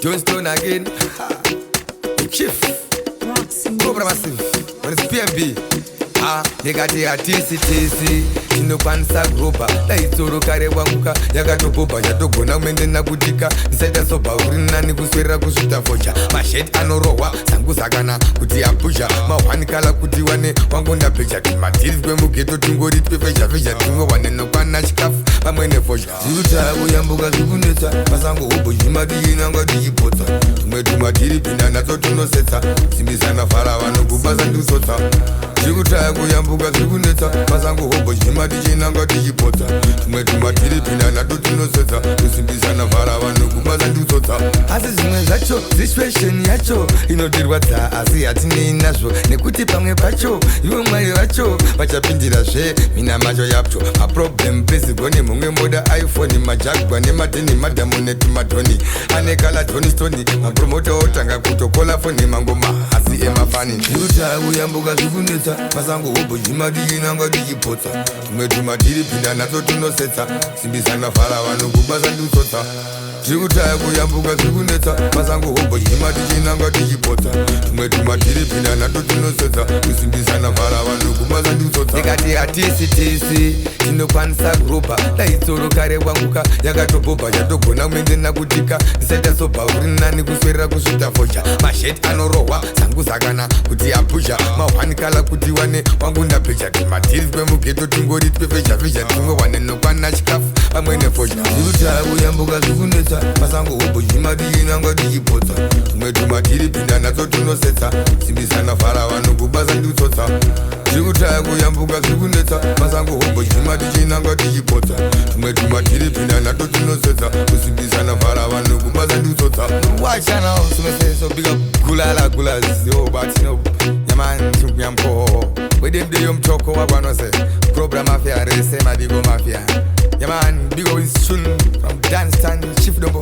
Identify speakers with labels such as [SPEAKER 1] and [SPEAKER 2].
[SPEAKER 1] Johnstone again. Chief. Cobra Massive. When it's PMB. Negati atisi tisi tinokwanisa kuropa daitsoro kare wanguka yakatopopa yatogona umende nakutika ndisaita soba uri nani kuswerera kuzvitafocha masheti anorohwa zangu zakana kuti apusha mahwanikala kuti wane wangondapesha timadhiri kwemugeto tingoritwe fezha tingowane nokwana chikafu pamwe nefosha zirutaya kuyambuka zvikunetsa masango hobho chimadiyinanga tichipotsa tumwe tumadhiri pinda natso tunosetsa simbisana vhara vanokubasa ndusotsa zvirutaya kuyambuka zvikunetsa masango hobho chimadiyinanga tichipotsa tumwe tumadhiri pinda nato tunosetsa kusimbisana vhara vanokubasa ndusotsa asi zvimwe zvacho zisituesheni yacho inotirwadza asi hatinei nazvo nekuti pamwe pacho ivo mwari vacho vachapindirazve mina macho yapto maproblem pezigwo nemhumwe moda iphone majagwa nemadheni madhamu netumadhoni ane kala jonistoni mapromota otanga kutokola foni mangoma asi emafani zvirutaya kuyambuka zvikunetsa masango hobho chimadiyinanga tichipotsa tumwe tumadhiri pinda natso tunosetsa simbisana vhara vanokubasa ndusotsa zvirutaya kuyambuka zvikunetsa masango hobho chimadiyinanga tichipotsa tumwe tumadhiri pinda nato tunosetsa kusimbisana vhara vanokubasa ndusotsa ndikati hatisi tisi tinokwanisa kuropa daitsoro kare wanguka yakatopopa yatogona umende nakutika ndisaita soba uri nani kuswerera kuzvitafocha masheti anorohwa zangu zakana kuti apusha mahwanikala kuti wane wangundapesha timadhiri kwemugeto tingoritwe fezha tingowane nokwana chikafu pamwe nefosha zvirutaya kuyambuka zvikunetsa masango hobho chimadiyinanga tichipotsa tumwe tumadhiri pinda natso tunosetsa simbisana vhara vanokubasa ndusotsa zvirutaya kuyambuka zvikunetsa masango hobho chimadiyinanga tichipotsa tumwe tumadhiri pinda nato tunosetsa kusimbisana vhara vanokubasa ndusotsa wachana sumeseso bika gulala yo but you know yaman tukuyamko wedemdeyo mtoko wabwanose Cobra Mafia rese madigo mafia yaman bigo is soon from dance time Chief Dombo